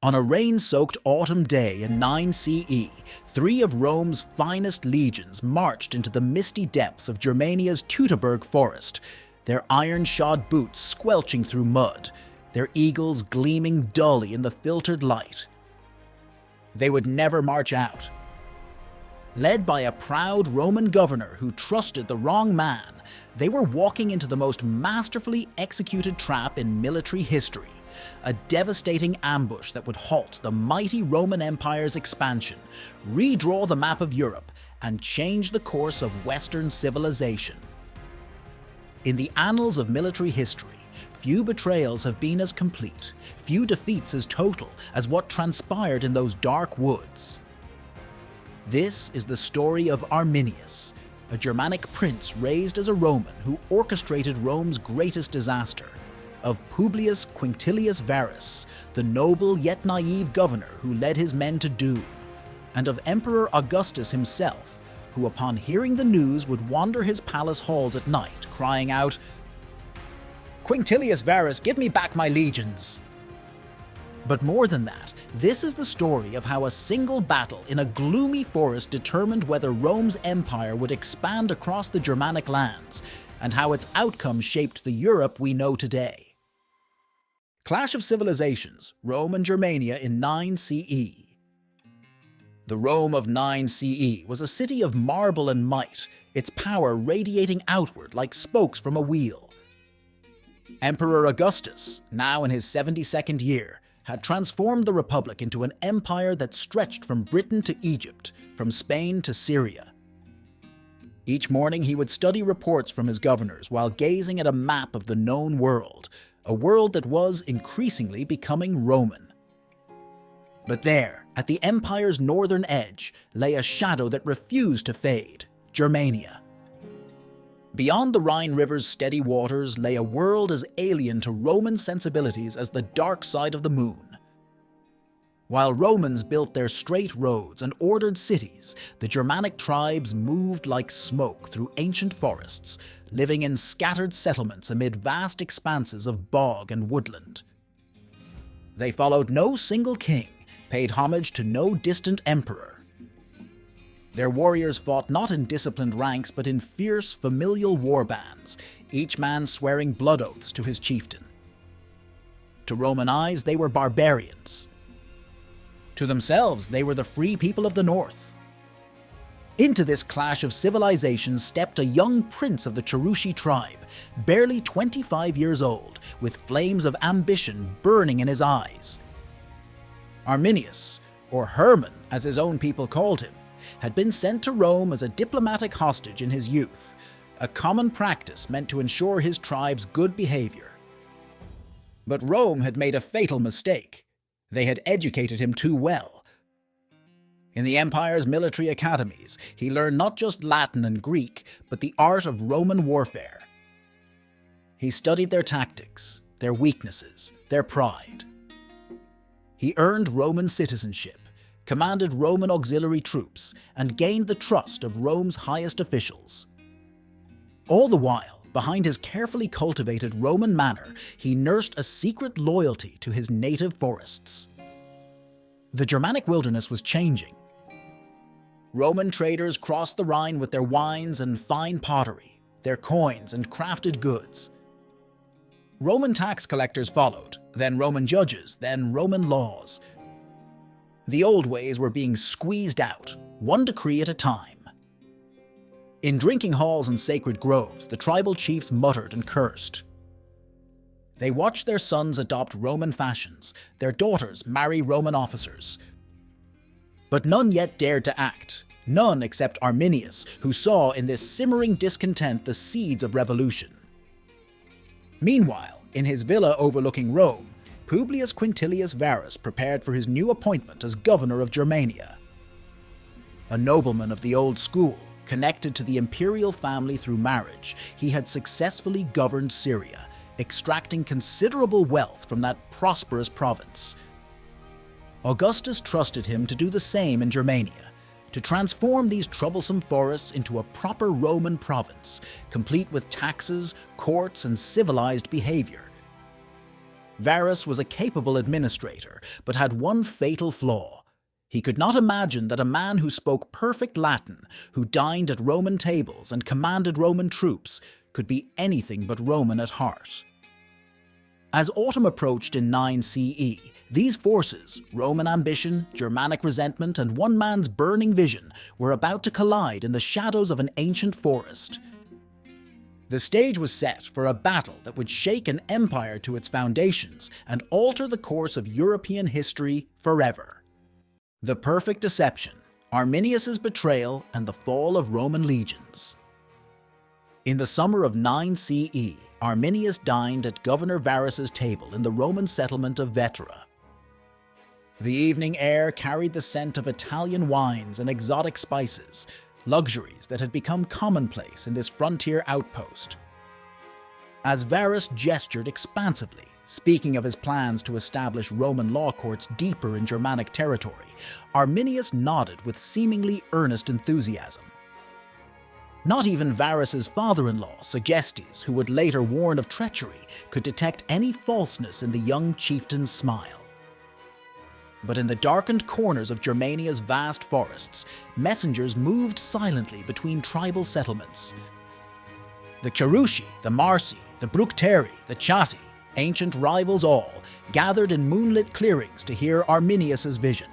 On a rain-soaked autumn day in 9 CE, three of Rome's finest legions marched into the misty depths of Germania's Teutoburg forest, their iron-shod boots squelching through mud, their eagles gleaming dully in the filtered light. They would never march out. Led by a proud Roman governor who trusted the wrong man, they were walking into the most masterfully executed trap in military history. A devastating ambush that would halt the mighty Roman Empire's expansion, redraw the map of Europe, and change the course of Western civilization. In the annals of military history, few betrayals have been as complete, few defeats as total as what transpired in those dark woods. This is the story of Arminius, a Germanic prince raised as a Roman who orchestrated Rome's greatest disaster, of Publius Quinctilius Varus, the noble yet naive governor who led his men to doom, and of Emperor Augustus himself, who upon hearing the news would wander his palace halls at night, crying out, "Quinctilius Varus, give me back my legions!" But more than that, this is the story of how a single battle in a gloomy forest determined whether Rome's empire would expand across the Germanic lands, and how its outcome shaped the Europe we know today. Clash of Civilizations, Rome and Germania in 9 CE. The Rome of 9 CE was a city of marble and might, its power radiating outward like spokes from a wheel. Emperor Augustus, now in his 72nd year, had transformed the Republic into an empire that stretched from Britain to Egypt, from Spain to Syria. Each morning he would study reports from his governors while gazing at a map of the known world, a world that was increasingly becoming Roman. But there, at the empire's northern edge, lay a shadow that refused to fade: Germania. Beyond the Rhine River's steady waters lay a world as alien to Roman sensibilities as the dark side of the moon. While Romans built their straight roads and ordered cities, the Germanic tribes moved like smoke through ancient forests, living in scattered settlements amid vast expanses of bog and woodland. They followed no single king, paid homage to no distant emperor. Their warriors fought not in disciplined ranks but in fierce familial war bands, each man swearing blood oaths to his chieftain. To Roman eyes, they were barbarians. To themselves, they were the free people of the north. Into this clash of civilizations stepped a young prince of the Cherushi tribe, barely 25 years old, with flames of ambition burning in his eyes. Arminius, or Herman as his own people called him, had been sent to Rome as a diplomatic hostage in his youth, a common practice meant to ensure his tribe's good behavior. But Rome had made a fatal mistake. They had educated him too well. In the empire's military academies, he learned not just Latin and Greek, but the art of Roman warfare. He studied their tactics, their weaknesses, their pride. He earned Roman citizenship, commanded Roman auxiliary troops, and gained the trust of Rome's highest officials. All the while, behind his carefully cultivated Roman manner, he nursed a secret loyalty to his native forests. The Germanic wilderness was changing. Roman traders crossed the Rhine with their wines and fine pottery, their coins and crafted goods. Roman tax collectors followed, then Roman judges, then Roman laws. The old ways were being squeezed out, one decree at a time. In drinking halls and sacred groves, the tribal chiefs muttered and cursed. They watched their sons adopt Roman fashions, their daughters marry Roman officers. But none yet dared to act, none except Arminius, who saw in this simmering discontent the seeds of revolution. Meanwhile, in his villa overlooking Rome, Publius Quinctilius Varus prepared for his new appointment as governor of Germania. A nobleman of the old school, connected to the imperial family through marriage, he had successfully governed Syria, extracting considerable wealth from that prosperous province. Augustus trusted him to do the same in Germania, to transform these troublesome forests into a proper Roman province, complete with taxes, courts, and civilized behavior. Varus was a capable administrator, but had one fatal flaw. He could not imagine that a man who spoke perfect Latin, who dined at Roman tables and commanded Roman troops, could be anything but Roman at heart. As autumn approached in 9 CE, these forces, Roman ambition, Germanic resentment, and one man's burning vision, were about to collide in the shadows of an ancient forest. The stage was set for a battle that would shake an empire to its foundations and alter the course of European history forever. The perfect deception, Arminius' betrayal, and the fall of Roman legions. In the summer of 9 CE, Arminius dined at Governor Varus's table in the Roman settlement of Vetera. The evening air carried the scent of Italian wines and exotic spices, luxuries that had become commonplace in this frontier outpost. As Varus gestured expansively, speaking of his plans to establish Roman law courts deeper in Germanic territory, Arminius nodded with seemingly earnest enthusiasm. Not even Varus's father-in-law, Augustus, who would later warn of treachery, could detect any falseness in the young chieftain's smile. But in the darkened corners of Germania's vast forests, messengers moved silently between tribal settlements. The Cherushi, the Marsi, the Bructeri, the Chatti, ancient rivals all, gathered in moonlit clearings to hear Arminius' vision.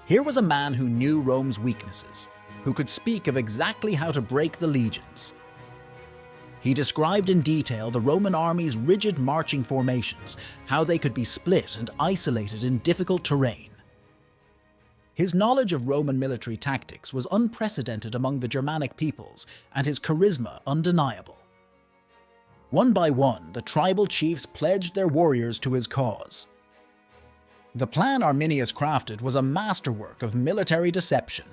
Here was a man who knew Rome's weaknesses, who could speak of exactly how to break the legions. He described in detail the Roman army's rigid marching formations, how they could be split and isolated in difficult terrain. His knowledge of Roman military tactics was unprecedented among the Germanic peoples, and his charisma undeniable. One by one, the tribal chiefs pledged their warriors to his cause. The plan Arminius crafted was a masterwork of military deception.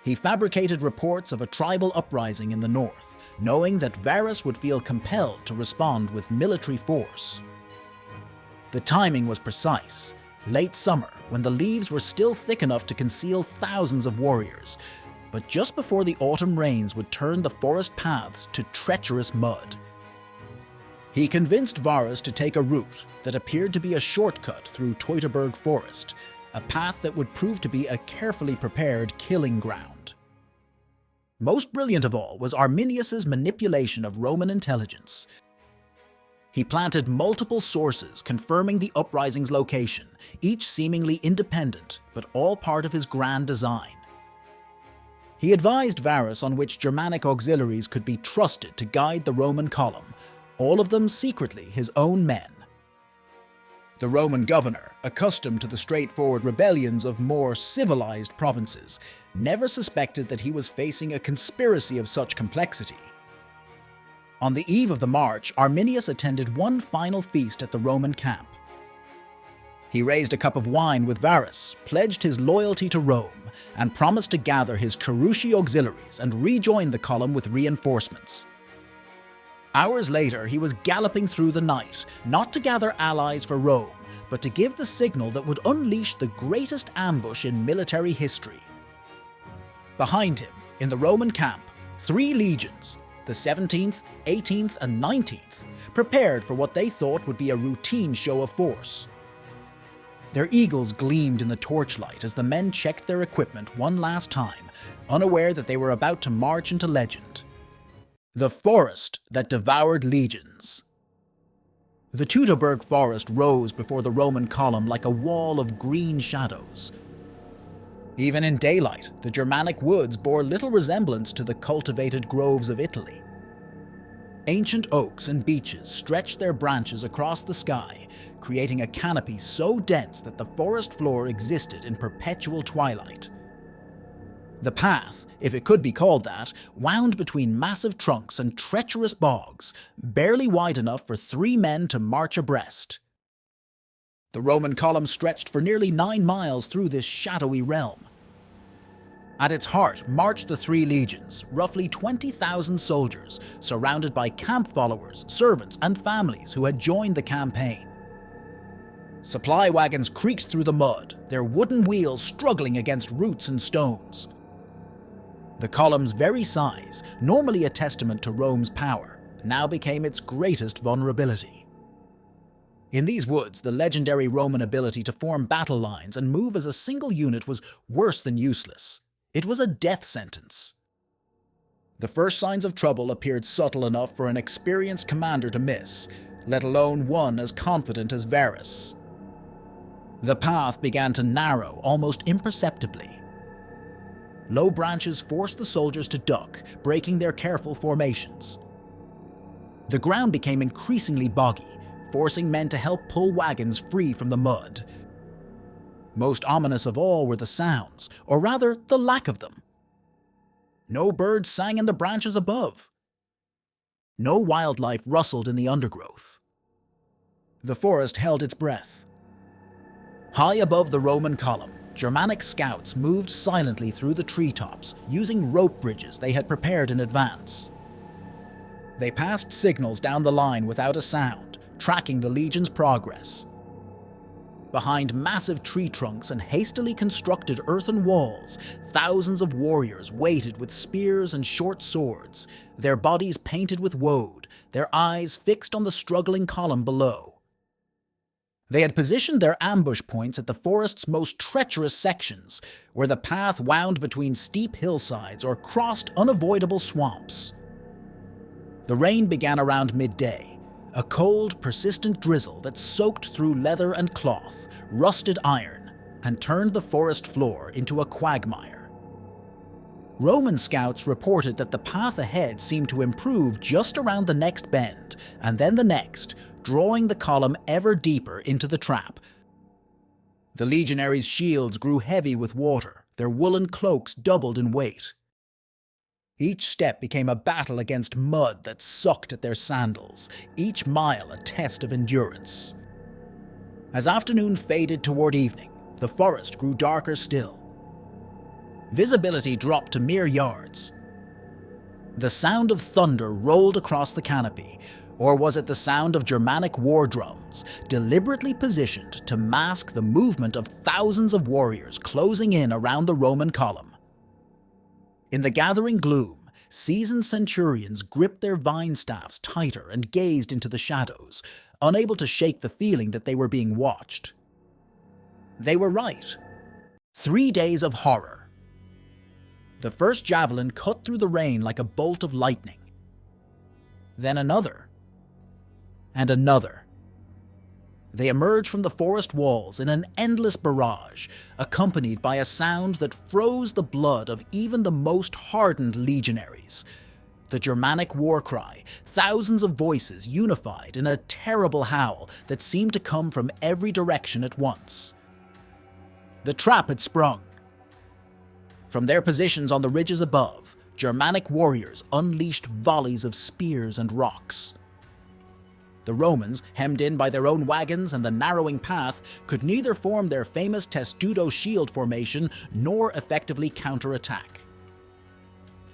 He fabricated reports of a tribal uprising in the north, knowing that Varus would feel compelled to respond with military force. The timing was precise, late summer, when the leaves were still thick enough to conceal thousands of warriors, but just before the autumn rains would turn the forest paths to treacherous mud. He convinced Varus to take a route that appeared to be a shortcut through Teutoburg forest, a path that would prove to be a carefully prepared killing ground. Most brilliant of all was Arminius' manipulation of Roman intelligence. He planted multiple sources confirming the uprising's location, each seemingly independent, but all part of his grand design. He advised Varus on which Germanic auxiliaries could be trusted to guide the Roman column, all of them secretly his own men. The Roman governor, accustomed to the straightforward rebellions of more civilized provinces, never suspected that he was facing a conspiracy of such complexity. On the eve of the march, Arminius attended one final feast at the Roman camp. He raised a cup of wine with Varus, pledged his loyalty to Rome, and promised to gather his Cherushi auxiliaries and rejoin the column with reinforcements. Hours later, he was galloping through the night, not to gather allies for Rome, but to give the signal that would unleash the greatest ambush in military history. Behind him, in the Roman camp, 3 legions, the 17th, 18th, and 19th, prepared for what they thought would be a routine show of force. Their eagles gleamed in the torchlight as the men checked their equipment one last time, unaware that they were about to march into legend. The forest that devoured legions. The Teutoburg forest rose before the Roman column like a wall of green shadows. Even in daylight, the Germanic woods bore little resemblance to the cultivated groves of Italy. Ancient oaks and beeches stretched their branches across the sky, creating a canopy so dense that the forest floor existed in perpetual twilight. The path, if it could be called that, wound between massive trunks and treacherous bogs, barely wide enough for 3 men to march abreast. The Roman column stretched for nearly 9 miles through this shadowy realm. At its heart marched the 3 legions, roughly 20,000 soldiers, surrounded by camp followers, servants, and families who had joined the campaign. Supply wagons creaked through the mud, their wooden wheels struggling against roots and stones. The column's very size, normally a testament to Rome's power, now became its greatest vulnerability. In these woods, the legendary Roman ability to form battle lines and move as a single unit was worse than useless. It was a death sentence. The first signs of trouble appeared subtle enough for an experienced commander to miss, let alone one as confident as Varus. The path began to narrow almost imperceptibly. Low branches forced the soldiers to duck, breaking their careful formations. The ground became increasingly boggy, forcing men to help pull wagons free from the mud. Most ominous of all were the sounds, or rather the lack of them. No birds sang in the branches above. No wildlife rustled in the undergrowth. The forest held its breath. High above the Roman column, Germanic scouts moved silently through the treetops, using rope bridges they had prepared in advance. They passed signals down the line without a sound, tracking the legion's progress. Behind massive tree trunks and hastily constructed earthen walls, thousands of warriors waited with spears and short swords, their bodies painted with woad, their eyes fixed on the struggling column below. They had positioned their ambush points at the forest's most treacherous sections, where the path wound between steep hillsides or crossed unavoidable swamps. The rain began around midday, a cold, persistent drizzle that soaked through leather and cloth, rusted iron, and turned the forest floor into a quagmire. Roman scouts reported that the path ahead seemed to improve just around the next bend, and then the next, drawing the column ever deeper into the trap. The legionaries' shields grew heavy with water, their woolen cloaks doubled in weight. Each step became a battle against mud that sucked at their sandals, each mile a test of endurance. As afternoon faded toward evening, the forest grew darker still. Visibility dropped to mere yards. The sound of thunder rolled across the canopy, or was it the sound of Germanic war drums, deliberately positioned to mask the movement of thousands of warriors closing in around the Roman column? In the gathering gloom, seasoned centurions gripped their vine staffs tighter and gazed into the shadows, unable to shake the feeling that they were being watched. They were right. 3 days of horror. The first javelin cut through the rain like a bolt of lightning. Then another. And another. They emerged from the forest walls in an endless barrage, accompanied by a sound that froze the blood of even the most hardened legionaries. The Germanic war cry, thousands of voices unified in a terrible howl that seemed to come from every direction at once. The trap had sprung. From their positions on the ridges above, Germanic warriors unleashed volleys of spears and rocks. The Romans, hemmed in by their own wagons and the narrowing path, could neither form their famous testudo shield formation nor effectively counterattack.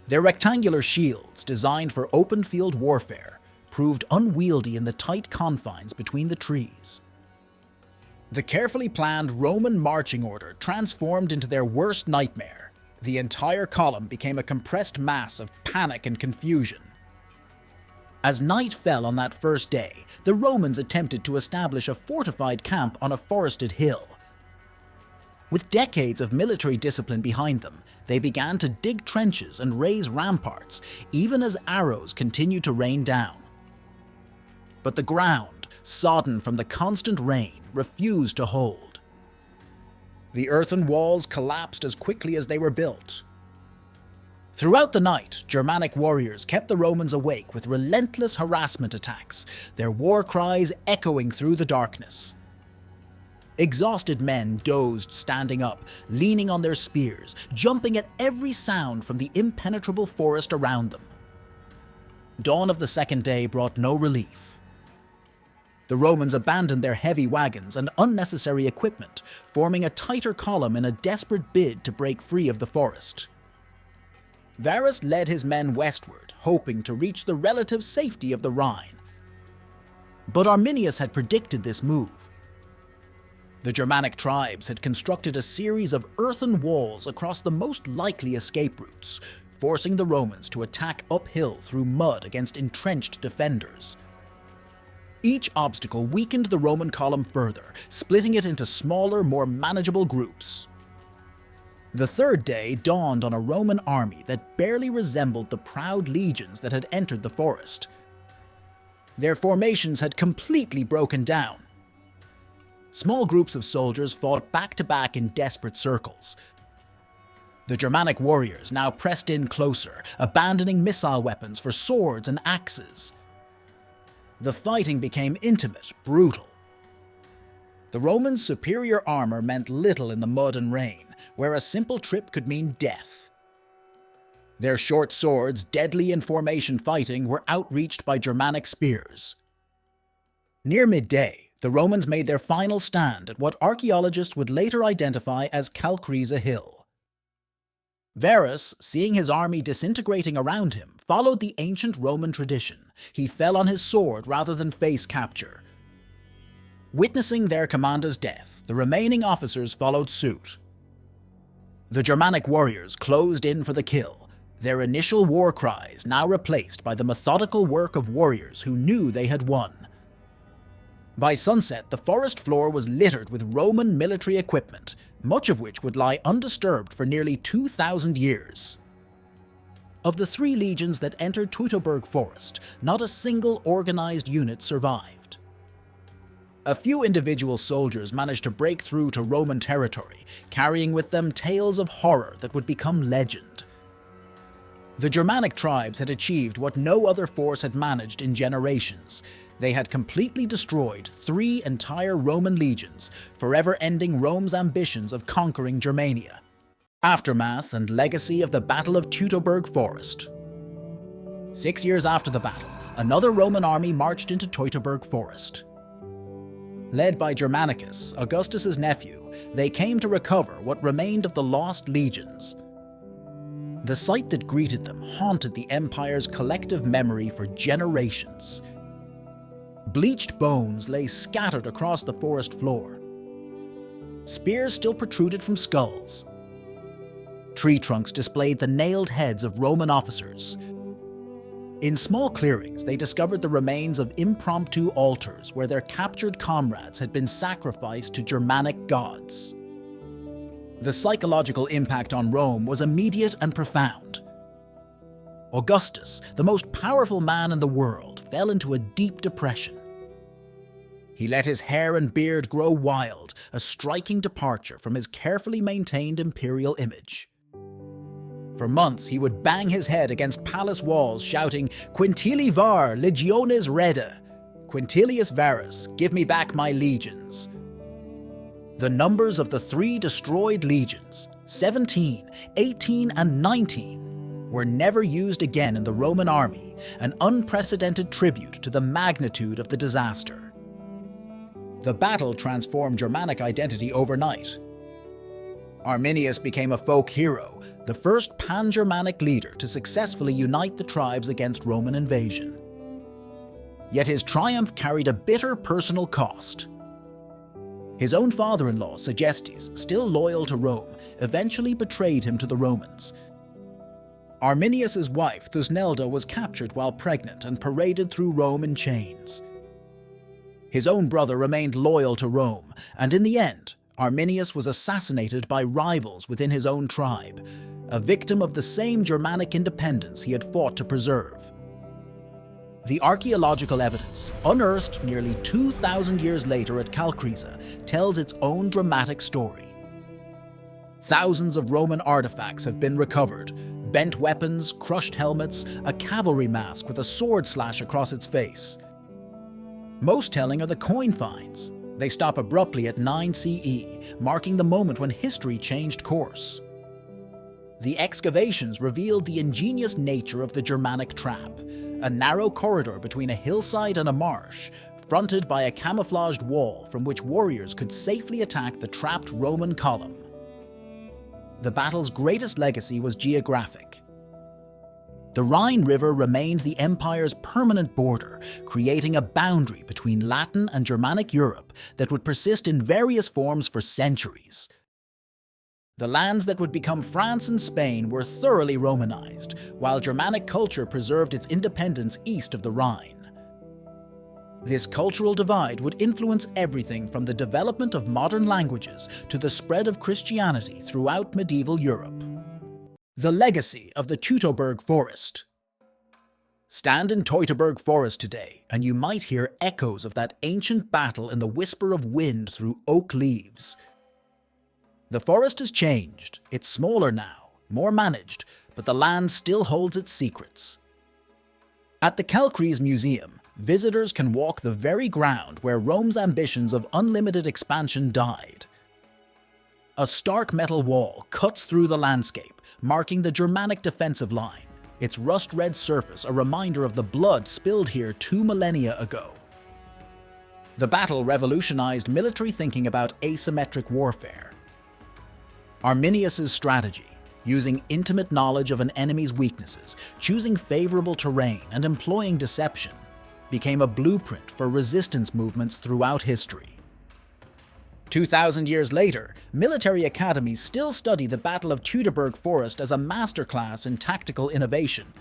Their rectangular shields, designed for open field warfare, proved unwieldy in the tight confines between the trees. The carefully planned Roman marching order transformed into their worst nightmare. The entire column became a compressed mass of panic and confusion. As night fell on that first day, the Romans attempted to establish a fortified camp on a forested hill. With decades of military discipline behind them, they began to dig trenches and raise ramparts, even as arrows continued to rain down. But the ground, sodden from the constant rain, refused to hold. The earthen walls collapsed as quickly as they were built. Throughout the night, Germanic warriors kept the Romans awake with relentless harassment attacks, their war cries echoing through the darkness. Exhausted men dozed standing up, leaning on their spears, jumping at every sound from the impenetrable forest around them. Dawn of the second day brought no relief. The Romans abandoned their heavy wagons and unnecessary equipment, forming a tighter column in a desperate bid to break free of the forest. Varus led his men westward, hoping to reach the relative safety of the Rhine. But Arminius had predicted this move. The Germanic tribes had constructed a series of earthen walls across the most likely escape routes, forcing the Romans to attack uphill through mud against entrenched defenders. Each obstacle weakened the Roman column further, splitting it into smaller, more manageable groups. The third day dawned on a Roman army that barely resembled the proud legions that had entered the forest. Their formations had completely broken down. Small groups of soldiers fought back-to-back in desperate circles. The Germanic warriors now pressed in closer, abandoning missile weapons for swords and axes. The fighting became intimate, brutal. The Romans' superior armor meant little in the mud and rain, where a simple trip could mean death. Their short swords, deadly in formation fighting, were outreached by Germanic spears. Near midday, the Romans made their final stand at what archaeologists would later identify as Calcrisa Hill. Varus, seeing his army disintegrating around him, followed the ancient Roman tradition. He fell on his sword rather than face capture. Witnessing their commander's death, the remaining officers followed suit. The Germanic warriors closed in for the kill, their initial war cries now replaced by the methodical work of warriors who knew they had won. By sunset, the forest floor was littered with Roman military equipment, much of which would lie undisturbed for nearly 2,000 years. Of the 3 legions that entered Teutoburg forest, not a single organized unit survived. A few individual soldiers managed to break through to Roman territory, carrying with them tales of horror that would become legend. The Germanic tribes had achieved what no other force had managed in generations. They had completely destroyed 3 entire Roman legions, forever ending Rome's ambitions of conquering Germania. Aftermath and legacy of the Battle of Teutoburg Forest. 6 years after the battle, another Roman army marched into Teutoburg Forest. Led by Germanicus, Augustus's nephew, they came to recover what remained of the lost legions. The sight that greeted them haunted the empire's collective memory for generations. Bleached bones lay scattered across the forest floor. Spears still protruded from skulls. Tree trunks displayed the nailed heads of Roman officers. In small clearings, they discovered the remains of impromptu altars where their captured comrades had been sacrificed to Germanic gods. The psychological impact on Rome was immediate and profound. Augustus, the most powerful man in the world, fell into a deep depression. He let his hair and beard grow wild, a striking departure from his carefully maintained imperial image. For months, he would bang his head against palace walls, shouting, "Quintili var, legiones reda! Quintilius Varus, give me back my legions!" The numbers of the 3 destroyed legions, 17, 18, and 19, were never used again in the Roman army, an unprecedented tribute to the magnitude of the disaster. The battle transformed Germanic identity overnight. Arminius became a folk hero, the first pan-Germanic leader to successfully unite the tribes against Roman invasion. Yet his triumph carried a bitter personal cost. His own father-in-law, Segestes, still loyal to Rome, eventually betrayed him to the Romans. Arminius' wife, Thusnelda, was captured while pregnant and paraded through Rome in chains. His own brother remained loyal to Rome, and in the end, Arminius was assassinated by rivals within his own tribe, a victim of the same Germanic independence he had fought to preserve. The archaeological evidence, unearthed nearly 2,000 years later at Calcrisa, tells its own dramatic story. Thousands of Roman artifacts have been recovered: bent weapons, crushed helmets, a cavalry mask with a sword slash across its face. Most telling are the coin finds. They stop abruptly at 9 CE, marking the moment when history changed course. The excavations revealed the ingenious nature of the Germanic trap, a narrow corridor between a hillside and a marsh, fronted by a camouflaged wall from which warriors could safely attack the trapped Roman column. The battle's greatest legacy was geographic. The Rhine River remained the empire's permanent border, creating a boundary between Latin and Germanic Europe that would persist in various forms for centuries. The lands that would become France and Spain were thoroughly Romanized, while Germanic culture preserved its independence east of the Rhine. This cultural divide would influence everything from the development of modern languages to the spread of Christianity throughout medieval Europe. The legacy of the Teutoburg forest. Stand in Teutoburg forest today, and you might hear echoes of that ancient battle in the whisper of wind through oak leaves. The forest has changed. It's smaller now, more managed, but the land still holds its secrets. At the Kalkries Museum, visitors can walk the very ground where Rome's ambitions of unlimited expansion died. A stark metal wall cuts through the landscape, marking the Germanic defensive line, its rust-red surface a reminder of the blood spilled here 2 millennia ago. The battle revolutionized military thinking about asymmetric warfare. Arminius's strategy, using intimate knowledge of an enemy's weaknesses, choosing favorable terrain, and employing deception, became a blueprint for resistance movements throughout history. 2,000 years later, military academies still study the Battle of Teutoburg Forest as a masterclass in tactical innovation.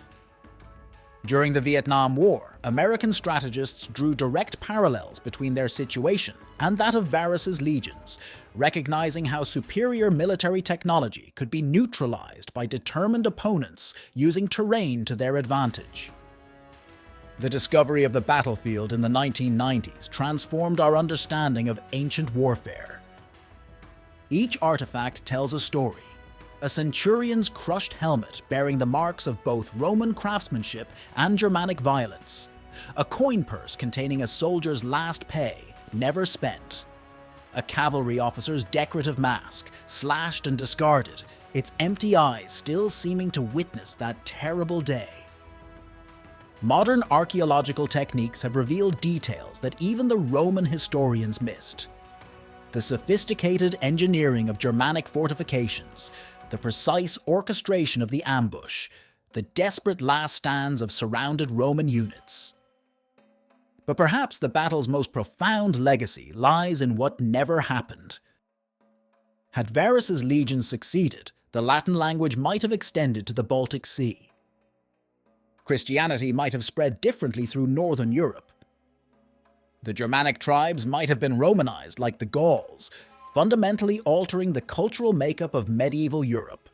During the Vietnam War, American strategists drew direct parallels between their situation and that of Varus's legions, recognizing how superior military technology could be neutralized by determined opponents using terrain to their advantage. The discovery of the battlefield in the 1990s transformed our understanding of ancient warfare. Each artifact tells a story. A centurion's crushed helmet bearing the marks of both Roman craftsmanship and Germanic violence. A coin purse containing a soldier's last pay, never spent. A cavalry officer's decorative mask, slashed and discarded, its empty eyes still seeming to witness that terrible day. Modern archaeological techniques have revealed details that even the Roman historians missed. The sophisticated engineering of Germanic fortifications, the precise orchestration of the ambush, the desperate last stands of surrounded Roman units. But perhaps the battle's most profound legacy lies in what never happened. Had Varus's legions succeeded, the Latin language might have extended to the Baltic Sea. Christianity might have spread differently through northern Europe. The Germanic tribes might have been Romanized like the Gauls, fundamentally altering the cultural makeup of medieval Europe.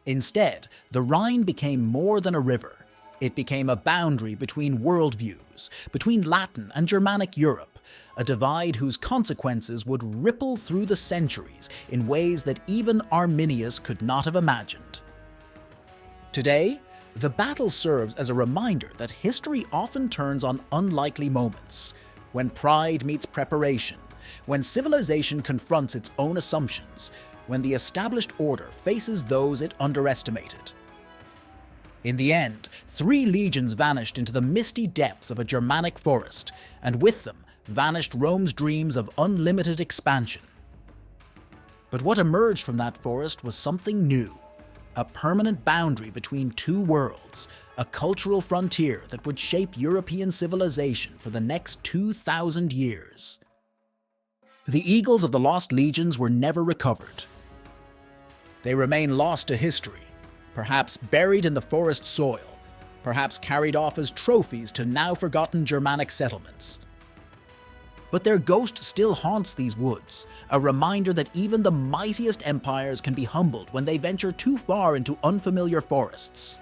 Instead, the Rhine became more than a river. It became a boundary between worldviews, between Latin and Germanic Europe, a divide whose consequences would ripple through the centuries in ways that even Arminius could not have imagined. Today, the battle serves as a reminder that history often turns on unlikely moments, when pride meets preparation, when civilization confronts its own assumptions, when the established order faces those it underestimated. In the end, 3 legions vanished into the misty depths of a Germanic forest, and with them vanished Rome's dreams of unlimited expansion. But what emerged from that forest was something new. A permanent boundary between 2 worlds, a cultural frontier that would shape European civilization for the next 2,000 years. The eagles of the lost legions were never recovered. They remain lost to history, perhaps buried in the forest soil, perhaps carried off as trophies to now-forgotten Germanic settlements. But their ghost still haunts these woods, a reminder that even the mightiest empires can be humbled when they venture too far into unfamiliar forests.